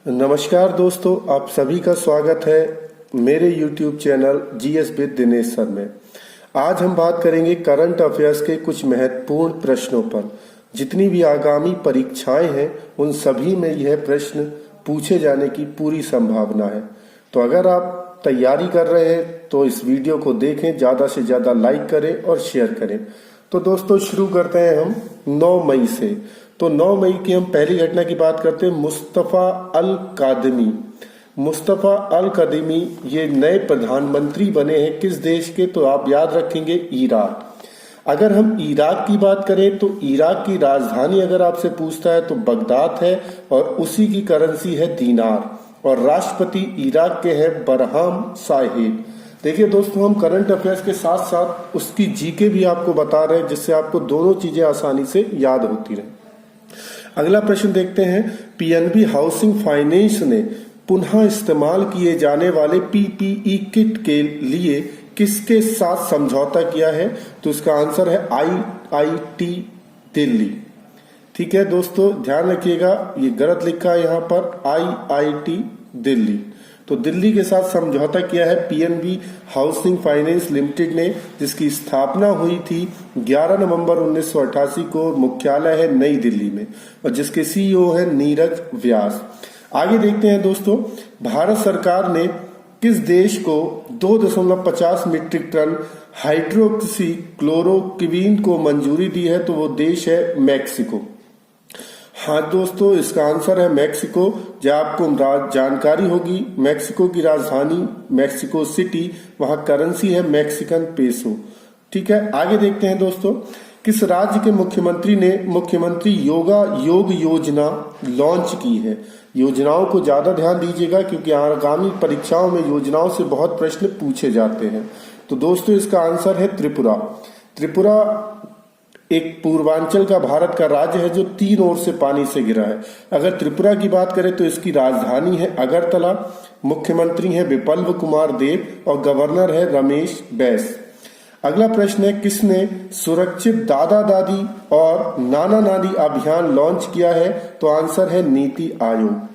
नमस्कार दोस्तों, आप सभी का स्वागत है मेरे YouTube channel GS with Dinesh sir में। आज हम बात करेंगे करंट अफेयर्स के कुछ महत्वपूर्ण प्रश्नों पर। जितनी भी आगामी परीक्षाएं हैं उन सभी में यह प्रश्न पूछे जाने की पूरी संभावना है। तो अगर आप तैयारी कर रहे हैं तो इस वीडियो को देखें, ज़्यादा से ज़्यादा लाइक करें और शेयर करें। तो दोस्तों शुरू करते हैं हम 9 मई से। तो 9 मई की हम पहली घटना की बात करते हैं। मुस्तफ़ा अल कादमी। मुस्तफ़ा अल कादमी ये नए प्रधानमंत्री बने हैं किस देश के? तो आप याद रखेंगे इराक। अगर हम इराक की बात करें तो इराक की राजधानी अगर आपसे पूछता है तो बगदाद है और उसी की करेंसी है दीनार, और राष्ट्रपति इराक के हैं बरहाम साहिब। देखिए दोस्तों, हम करंट अफेयर्स के साथ साथ उसकी जीके भी आपको बता रहे हैं जिससे आपको दोनों चीजें आसानी से याद होती रहे। अगला प्रश्न देखते हैं। पीएनबी हाउसिंग फाइनेंस ने पुनः इस्तेमाल किए जाने वाले पीपीई किट के लिए किसके साथ समझौता किया है? तो इसका आंसर है आईआईटी दिल्ली। ठीक है दोस्तों, ध्यान रखिएगा, ये गलत लिखा है यहाँ पर, आईआईटी दिल्ली। तो दिल्ली के साथ समझौता किया है पीएनबी हाउसिंग फाइनेंस लिमिटेड ने, जिसकी स्थापना हुई थी 11 नवंबर 1988 को। मुख्यालय है नई दिल्ली में और जिसके सीईओ है नीरज व्यास। आगे देखते हैं दोस्तों, भारत सरकार ने किस देश को 2.50 मीट्रिक टन हाइड्रोक्सी क्लोरोक्विन को मंजूरी दी है? तो वो देश है मैक्सिको। हाँ दोस्तों, इसका आंसर है मैक्सिको। जहाँ आपको जानकारी होगी, मैक्सिको की राजधानी मैक्सिको सिटी, वहां करेंसी है मैक्सिकन पेसो। ठीक है, आगे देखते हैं दोस्तों, किस राज्य के मुख्यमंत्री ने मुख्यमंत्री योग योजना लॉन्च की है? योजनाओं को ज्यादा ध्यान दीजिएगा क्योंकि आगामी परीक्षाओं में योजनाओं से बहुत प्रश्न पूछे जाते हैं। तो दोस्तों इसका आंसर है त्रिपुरा। त्रिपुरा एक पूर्वांचल का भारत का राज्य है जो 3 ओर से पानी से घिरा है। अगर त्रिपुरा की बात करें तो इसकी राजधानी है अगरतला, मुख्यमंत्री है विप्लव कुमार देव और गवर्नर है रमेश बैस। अगला प्रश्न है, किसने सुरक्षित दादा दादी और नाना नानी अभियान लॉन्च किया है? तो आंसर है नीति आयोग।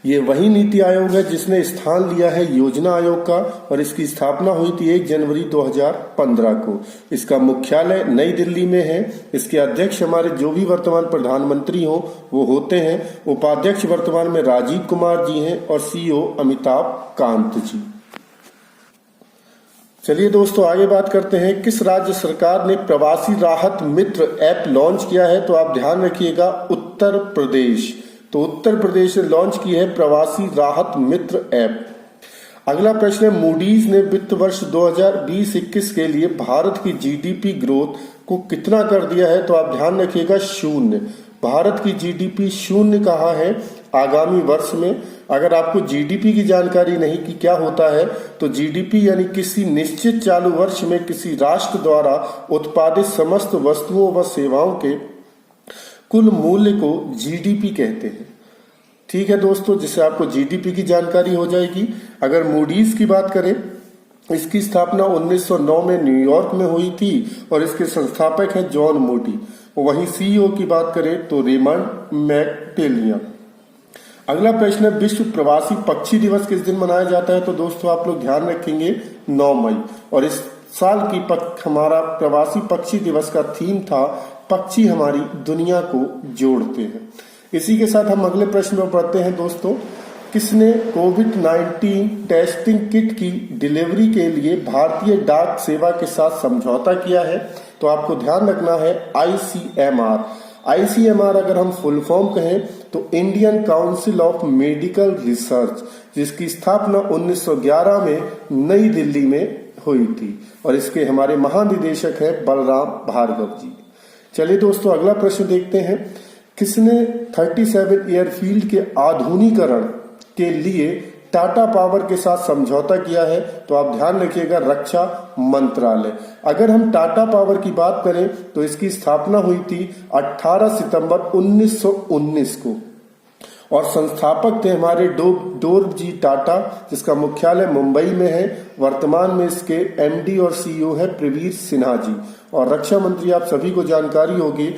ये वही नीति आयोग है जिसने स्थान लिया है योजना आयोग का और इसकी स्थापना हुई थी 1 जनवरी 2015 को। इसका मुख्यालय नई दिल्ली में है। इसके अध्यक्ष हमारे जो भी वर्तमान प्रधानमंत्री हो वो होते हैं। उपाध्यक्ष वर्तमान में राजीव कुमार जी हैं और सीईओ अमिताभ कांत जी। चलिए दोस्तों आगे बात करते हैं, किस राज्य सरकार ने प्रवासी राहत मित्र ऐप लॉन्च किया है? तो आप ध्यान रखिएगा, उत्तर प्रदेश। तो उत्तर प्रदेश ने लॉन्च की है प्रवासी राहत मित्र ऐप। अगला प्रश्न है, मूडीज ने वित्त वर्ष 2020-21 के लिए भारत की जीडीपी ग्रोथ को कितना कर दिया है? तो आप ध्यान रखिएगा 0। भारत की जीडीपी 0 कहा है आगामी वर्ष में। अगर आपको जीडीपी की जानकारी नहीं कि क्या होता है तो जीडीपी यानी किसी निश्चित चालू वर्ष में किसी राष्ट्र द्वारा उत्पादित समस्त वस्तुओं व सेवाओं के कुल मूल्य को जीडीपी कहते हैं। ठीक है दोस्तों, जिससे आपको जीडीपी की जानकारी हो जाएगी। अगर मूडीज की बात करें, इसकी स्थापना 1909 में न्यूयॉर्क में हुई थी और इसके संस्थापक हैं जॉन मूडी। वहीं सीईओ की बात करें तो रेमंड मैकटेलिया। अगला प्रश्न है, विश्व प्रवासी पक्षी दिवस किस दिन मनाया जाता है? तो दोस्तों आप लोग ध्यान रखेंगे 9 मई। और इस साल की हमारा प्रवासी पक्षी दिवस का थीम था पक्षी हमारी दुनिया को जोड़ते हैं। इसी के साथ हम अगले प्रश्न पर पढ़ते हैं दोस्तों, किसने कोविड-19 टेस्टिंग किट की डिलीवरी के लिए भारतीय डाक सेवा के साथ समझौता किया है? तो आपको ध्यान रखना है आईसीएमआर। आईसीएमआर अगर हम फुल फॉर्म कहें तो Indian council of medical research, जिसकी स्थापना 1911 में नई दिल्ली में हुई थी और इसके हमारे महानिदेशक हैं बलराम भार्गव जी। चलिए दोस्तों अगला प्रश्न देखते हैं, किसने 37 एयरफील्ड के आधुनिकीकरण के लिए टाटा पावर के साथ समझौता किया है? तो आप ध्यान रखिएगा रक्षा मंत्रालय। अगर हम टाटा पावर की बात करें तो इसकी स्थापना हुई थी 18 सितंबर 1919 को और संस्थापक थे हमारे डोरजी टाटा, जिसका मुख्यालय मुंबई में है। वर्तमान में इसके एमडी और सीईओ है प्रवीर सिन्हा जी और रक्षा मंत्री आप सभी को जानकारी होगी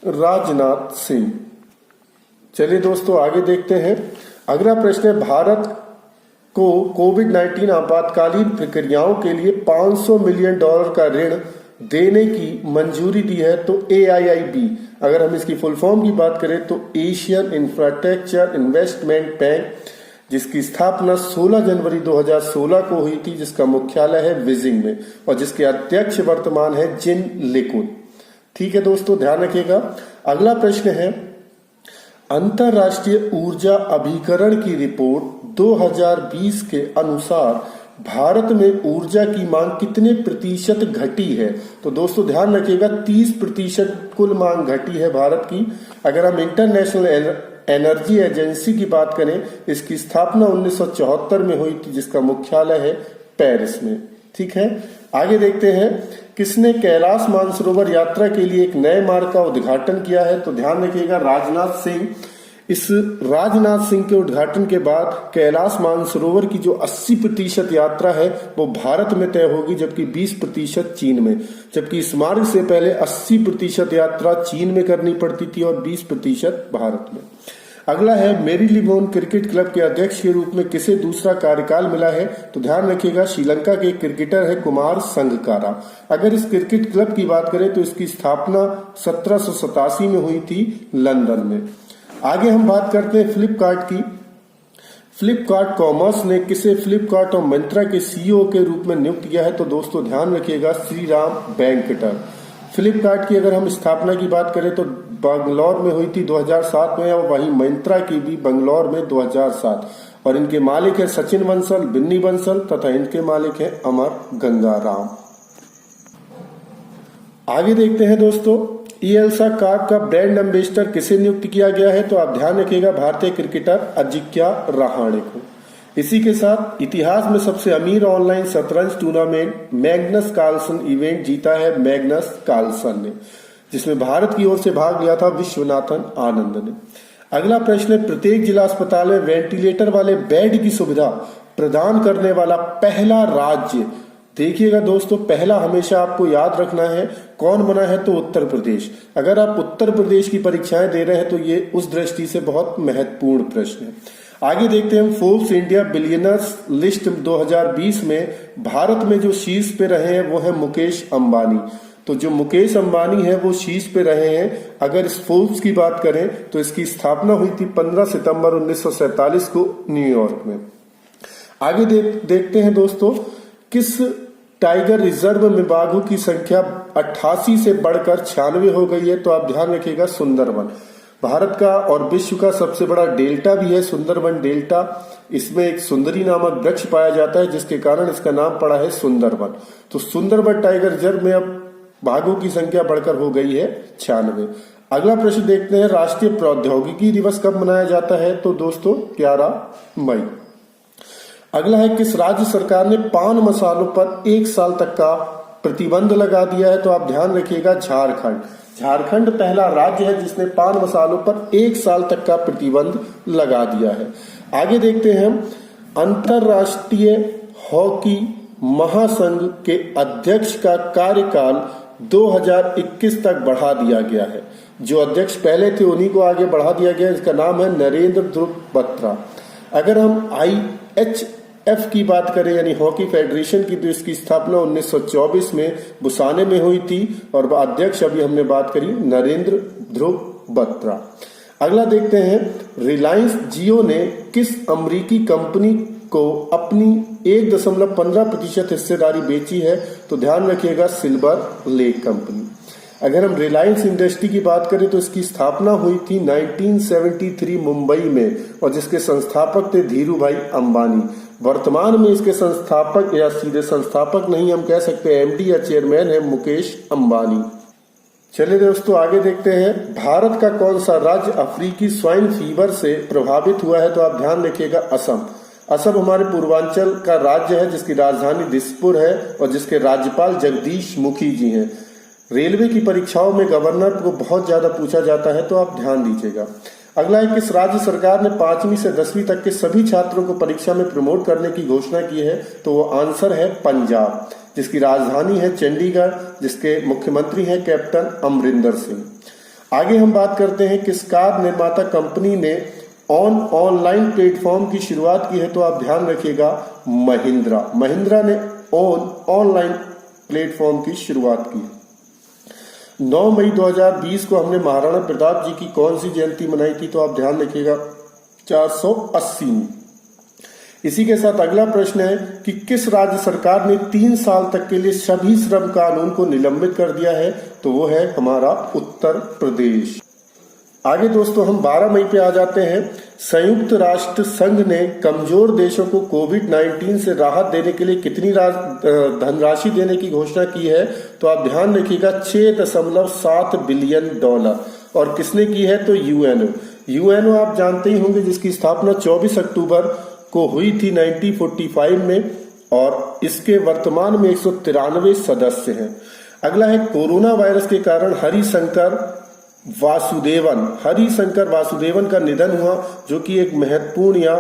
राजनाथ सिंह। चलिए दोस्तों आगे देखते हैं। अगला प्रश्न है, भारत को कोविड-19 आपातकालीन प्रक्रियाओं के लिए $500 मिलियन का ऋण देने की मंजूरी दी है। तो AIIB, अगर हम इसकी फुल फॉर्म की बात करें तो एशियन इंफ्रास्ट्रक्चर इन्वेस्टमेंट बैंक, जिसकी स्थापना 16 जनवरी 2016 को हुई थी, जिसका मुख्यालय है बीजिंग में और जिसके अध्यक्ष वर्तमान है जिन लिकुन। ठीक है दोस्तों, ध्यान रखिएगा। अगला प्रश्न है, अंतरराष्ट्रीय ऊर्जा अभिकरण की रिपोर्ट 2020 के अनुसार भारत में ऊर्जा की मांग कितने प्रतिशत घटी है? तो दोस्तों ध्यान रखिएगा, 30% कुल मांग घटी है भारत की। अगर हम इंटरनेशनल एनर्जी एजेंसी की बात करें, इसकी स्थापना 1974 में हुई थी, जिसका मुख्यालय है पेरिस में। ठीक है, आगे देखते हैं, किसने कैलाश मानसरोवर यात्रा के लिए एक नए मार्ग का उद्घाटन किया है? तो ध्यान रखिएगा, राजनाथ सिंह। इस राजनाथ सिंह के उद्घाटन के बाद कैलाश मानसरोवर की जो 80% यात्रा है वो भारत में तय होगी, जबकि 20% चीन में। जबकि इस मार्ग से पहले 80% यात्रा चीन में करनी पड़ती थी और 20% भारत में। अगला है, मेरीलेबोन क्रिकेट क्लब के अध्यक्ष के रूप में किसे दूसरा कार्यकाल मिला है? तो ध्यान रखिएगा, श्रीलंका के एक क्रिकेटर है कुमार संगकारा। अगर इस क्रिकेट क्लब की बात करें तो इसकी स्थापना 1787 में हुई थी लंदन में। आगे हम बात करते हैं फ्लिपकार्ट की। फ्लिपकार्ट कॉमर्स ने किसे फ्लिपकार्ट और मिंत्रा के CEO के रूप में नियुक्त किया है? तो दोस्तों ध्यान रखिएगा, श्रीराम वेंकटर। फ्लिपकार्ट की अगर हम स्थापना की बात करें तो बंगलौर में हुई थी 2007 में, और वहीं मिंत्रा की भी बंगलौर में 2007। और इनके मालिक है सचिन बंसल, बिन्नी बंसल तथा इनके मालिक है अमर गंगाराम। आगे देखते हैं दोस्तों, एल्सा कार्प का ब्रांड एम्बेसडर किसे नियुक्त किया गया है? तो आप ध्यान रखिएगा, भारतीय क्रिकेटर अजिंक्या रहाणे को। इसी के साथ इतिहास में सबसे अमीर ऑनलाइन शतरंज टूर्नामेंट मैग्नस कार्लसन इवेंट जीता है मैग्नस कार्लसन ने, जिसमें भारत की ओर से भाग लिया था विश्वनाथन आनंद ने। अगला प्रश्न है, प्रत्येक जिला अस्पताल में वेंटिलेटर वाले बेड की सुविधा प्रदान करने वाला पहला राज्य, देखिएगा दोस्तों, पहला हमेशा आपको याद रखना है, कौन बना है? तो उत्तर प्रदेश। अगर आप उत्तर प्रदेश की परीक्षाएं दे रहे हैं तो ये उस दृष्टि से बहुत महत्वपूर्ण प्रश्न है। आगे देखते हैं, फोर्ब्स इंडिया बिलियनर्स लिस्ट 2020 में भारत में जो शीर्ष पे रहे हैं वो है मुकेश अंबानी। तो जो मुकेश अंबानी है वो शीर्ष पे रहे हैं। अगर इस फोर्ब्स की बात करें तो इसकी स्थापना हुई थी 15 सितंबर 1947 को न्यूयॉर्क में। आगे देखते हैं दोस्तों, किस टाइगर रिजर्व में बाघों की संख्या 88 से बढ़कर 96 हो गई है? तो आप ध्यान रखिएगा, सुंदरवन। भारत का और विश्व का सबसे बड़ा डेल्टा भी है सुंदरवन डेल्टा। इसमें एक सुंदरी नामक वृक्ष पाया जाता है, जिसके कारण इसका नाम पड़ा है सुंदरवन। तो सुंदरवन टाइगर रिजर्व में अब बाघों की संख्या बढ़कर हो गई है 96। अगला प्रश्न देखते हैं, राष्ट्रीय प्रौद्योगिकी दिवस कब मनाया जाता है? तो दोस्तों 11 मई। अगला है, किस राज्य सरकार ने पान मसालों पर 1 साल तक का प्रतिबंध लगा दिया है? तो आप ध्यान रखिएगा, झारखंड। झारखंड पहला राज्य है जिसने पान मसालों पर 1 साल तक का प्रतिबंध लगा दिया है। आगे देखते हैं हम, अंतरराष्ट्रीय हॉकी महासंघ के अध्यक्ष का कार्यकाल 2021 तक बढ़ा दिया गया है। जो अध्यक्ष पहले थे उन्हीं को आगे बढ़ा दिया गया। इसका नाम है नरेंद्र ध्रुव बत्रा। अगर हम IHF की बात करें यानी हॉकी फेडरेशन की, तो इसकी स्थापना 1924 में बुसाने में हुई थी और अध्यक्ष अभी हमने बात करी नरेंद्र ध्रुव बत्रा। अगला देखते हैं, रिलायंस जियो ने किस अमेरिकी कंपनी को अपनी 1.15% हिस्सेदारी बेची है? तो ध्यान रखिएगा, सिल्वर लेक कंपनी। अगर हम रिलायंस इंडस्ट्री की बात करें तो इसकी स्थापना हुई थी 1973 मुंबई में और जिसके संस्थापक थे धीरू भाई अंबानी। वर्तमान में इसके संस्थापक या सीधे संस्थापक नहीं, हम कह सकते हैं MD या चेयरमैन है मुकेश अंबानी। चलिए दोस्तों आगे देखते हैं, भारत का कौन सा राज्य अफ्रीकी स्वाइन फीवर से प्रभावित हुआ है? तो आप ध्यान रखिएगा, असम। असम हमारे पूर्वांचल का राज्य है जिसकी राजधानी दिसपुर है और जिसके राज्यपाल जगदीश मुखी जी हैं। रेलवे की परीक्षाओं में गवर्नर को बहुत ज्यादा पूछा जाता है, तो आप ध्यान दीजिएगा। अगला है, किस राज्य सरकार ने 5वीं से 10वीं तक के सभी छात्रों को परीक्षा में प्रमोट करने की घोषणा की है? तो वो आंसर है पंजाब, जिसकी राजधानी है चंडीगढ़, जिसके मुख्यमंत्री हैं कैप्टन अमरिंदर सिंह। आगे हम बात करते हैं, किस कार निर्माता कंपनी ने ऑनलाइन प्लेटफॉर्म की शुरुआत की है? तो आप ध्यान रखिएगा महिंद्रा ने ऑनलाइन प्लेटफॉर्म की शुरुआत की। 9 मई 2020 को हमने महाराणा प्रताप जी की कौन सी जयंती मनाई थी? तो आप ध्यान रखिएगा 480। इसी के साथ अगला प्रश्न है कि किस राज्य सरकार ने 3 साल तक के लिए सभी श्रम कानून को निलंबित कर दिया है? तो वो है हमारा उत्तर प्रदेश। आगे दोस्तों हम 12 मई पे आ जाते हैं। संयुक्त राष्ट्र संघ ने कमजोर देशों को कोविड-19 से राहत देने के लिए कितनी धनराशि देने की घोषणा की है? तो आप ध्यान रखिएगा 6.7 बिलियन डॉलर। और किसने की है? तो यूएनओ आप जानते ही होंगे, जिसकी स्थापना 24 अक्टूबर को हुई थी 1945 में, और इसके वर्तमान में 193 सदस्य हैं। अगला है कोरोना वायरस के कारण हरिशंकर वासुदेवन का निधन हुआ, जो कि एक महत्वपूर्ण या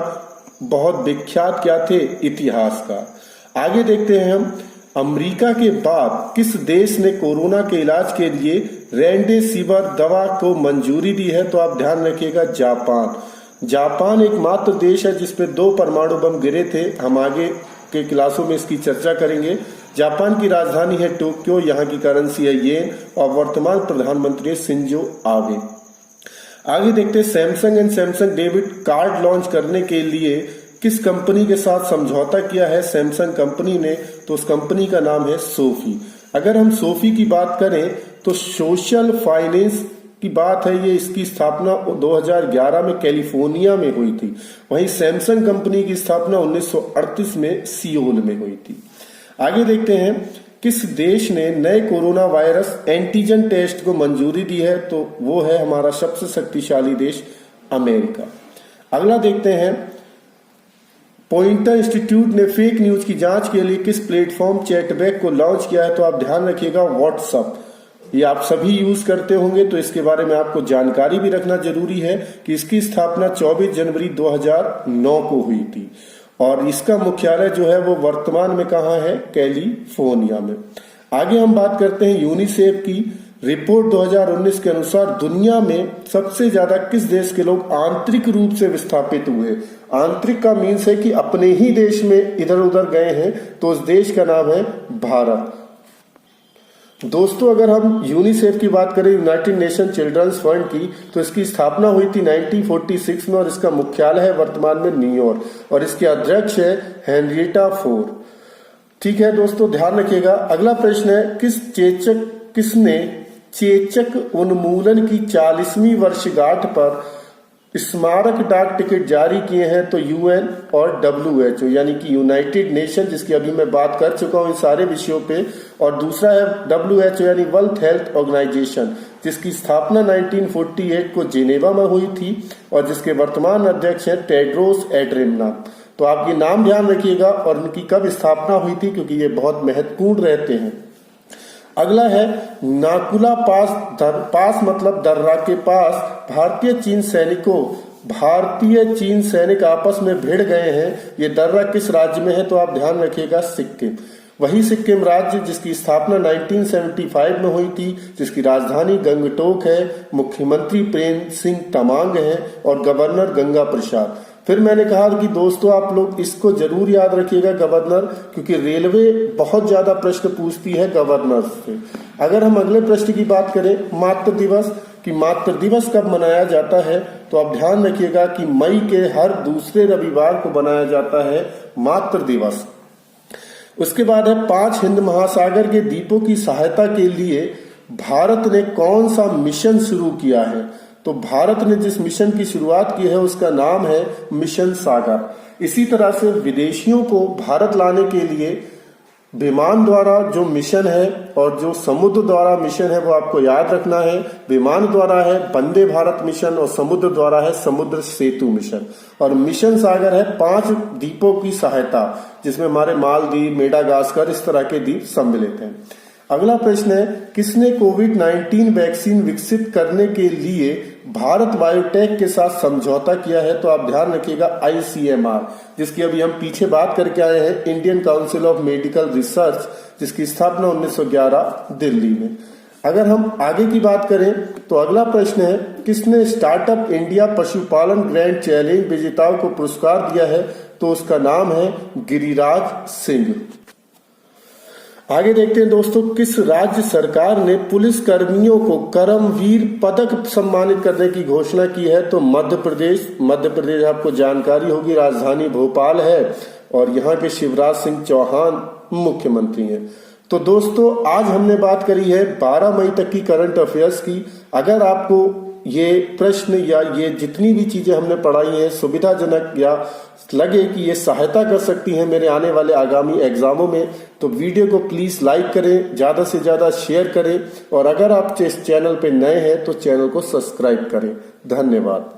बहुत विख्यात क्या थे? इतिहासकार। आगे देखते हैं हम, अमेरिका के बाद किस देश ने कोरोना के इलाज के लिए रेमडेसिविर दवा को मंजूरी दी है? तो आप ध्यान रखिएगा जापान एकमात्र देश है जिसपे 2 परमाणु बम गिरे थे। हम आगे के क्लासों में इसकी चर्चा करेंगे। जापान की राजधानी है टोक्यो, यहाँ की करेंसी है येन, और वर्तमान प्रधानमंत्री है शिंजो आबे। आगे देखते हैं सैमसंग डेबिट कार्ड लॉन्च करने के लिए किस कंपनी के साथ समझौता किया है सैमसंग कंपनी ने? तो उस कंपनी का नाम है सोफी। अगर हम सोफी की बात करें तो सोशल फाइनेंस की बात है, ये इसकी स्थापना 2011 में कैलिफोर्निया में हुई थी। वहीं सैमसंग कंपनी की स्थापना 1938 में सियोल में हुई थी। आगे देखते हैं, किस देश ने नए कोरोना वायरस एंटीजन टेस्ट को मंजूरी दी है? तो वो है हमारा सबसे शक्तिशाली देश अमेरिका। अगला देखते हैं, पॉइंटर इंस्टीट्यूट ने फेक न्यूज की जांच के लिए किस प्लेटफॉर्म चैटबैक को लॉन्च किया है? तो आप ध्यान रखिएगा व्हाट्सएप। ये आप सभी यूज करते होंगे, तो इसके बारे में आपको जानकारी भी रखना जरूरी है कि इसकी स्थापना 24 जनवरी 2009 को हुई थी, और इसका मुख्यालय जो है वो वर्तमान में कहाँ है? कैलिफोर्निया में। आगे हम बात करते हैं यूनिसेफ की रिपोर्ट 2019 के अनुसार दुनिया में सबसे ज्यादा किस देश के लोग आंतरिक रूप से विस्थापित हुए? आंतरिक का मीन्स है कि अपने ही देश में इधर उधर गए हैं, तो उस देश का नाम है भारत। दोस्तों अगर हम यूनिसेफ की बात करें, यूनाइटेड नेशन चिल्ड्रंस फंड की, तो इसकी स्थापना हुई थी 1946 में, और इसका मुख्यालय है वर्तमान में न्यूयॉर्क, और इसके अध्यक्ष है हेनरिएटा फोर। ठीक है दोस्तों, ध्यान रखिएगा। अगला प्रश्न है, किसने चेचक उन्मूलन की 40वीं वर्षगांठ पर स्मारक डाक टिकट जारी किए हैं? तो यूएन और WHO यानी कि यूनाइटेड नेशन, जिसकी अभी मैं बात कर चुका हूं इन सारे विषयों पे, और दूसरा है WHO यानी वर्ल्ड हेल्थ ऑर्गेनाइजेशन, जिसकी स्थापना 1948 को जिनेवा में हुई थी, और जिसके वर्तमान अध्यक्ष है टेड्रोस एड्रेनम। तो आप ये नाम ध्यान रखिएगा और उनकी कब स्थापना हुई थी, क्योंकि ये बहुत महत्वपूर्ण रहते हैं। अगला है नाकुला पास मतलब दर्रा के पास भारतीय चीन सैनिक आपस में भिड़ गए हैं। ये दर्रा किस राज्य में है? तो आप ध्यान रखिएगा सिक्किम। वही सिक्किम राज्य जिसकी स्थापना 1975 में हुई थी, जिसकी राजधानी गंगटोक है, मुख्यमंत्री प्रेम सिंह तमांग है, और गवर्नर गंगा प्रसाद। फिर मैंने कहा कि दोस्तों आप लोग इसको जरूर याद रखिएगा गवर्नर, क्योंकि रेलवे बहुत ज्यादा प्रश्न पूछती है गवर्नर से। अगर हम अगले प्रश्न की बात करें, मातृ दिवस कब मनाया जाता है? तो आप ध्यान रखिएगा कि मई के हर दूसरे रविवार को मनाया जाता है मातृ दिवस। उसके बाद है 5 हिंद महासागर के द्वीपों की सहायता के लिए भारत ने कौन सा मिशन शुरू किया है? तो भारत ने जिस मिशन की शुरुआत की है उसका नाम है मिशन सागर। इसी तरह से विदेशियों को भारत लाने के लिए विमान द्वारा जो मिशन है और जो समुद्र द्वारा मिशन है वो आपको याद रखना है। विमान द्वारा है वंदे भारत मिशन और समुद्र द्वारा है समुद्र सेतु मिशन, और मिशन सागर है 5 द्वीपों की सहायता, जिसमें हमारे मालदीव, मेडागास्कर इस तरह के द्वीप सम्मिलित हैं। अगला प्रश्न है, किसने कोविड-19 वैक्सीन विकसित करने के लिए भारत बायोटेक के साथ समझौता किया है? तो आप ध्यान रखिएगा ICMR, जिसकी अभी हम पीछे बात करके आए हैं, Indian council of medical research, जिसकी स्थापना 1911 दिल्ली में। अगर हम आगे की बात करें तो अगला प्रश्न है, किसने स्टार्टअप इंडिया पशुपालन ग्रैंड चैलेंज विजेताओं को पुरस्कार दिया है? तो उसका नाम है गिरिराज सिंह। आगे देखते हैं दोस्तों, किस राज्य सरकार ने पुलिस कर्मियों को कर्मवीर पदक सम्मानित करने की घोषणा की है? तो मध्य प्रदेश। मध्य प्रदेश आपको जानकारी होगी, राजधानी भोपाल है और यहाँ के शिवराज सिंह चौहान मुख्यमंत्री हैं। तो दोस्तों आज हमने बात करी है 12 मई तक की करंट अफेयर्स की। अगर आपको ये प्रश्न या ये जितनी भी चीजें हमने पढ़ाई हैं सुविधाजनक या लगे कि ये सहायता कर सकती हैं मेरे आने वाले आगामी एग्जामों में, तो वीडियो को प्लीज लाइक करें, ज्यादा से ज्यादा शेयर करें और अगर आप इस चैनल पे नए हैं तो चैनल को सब्सक्राइब करें। धन्यवाद।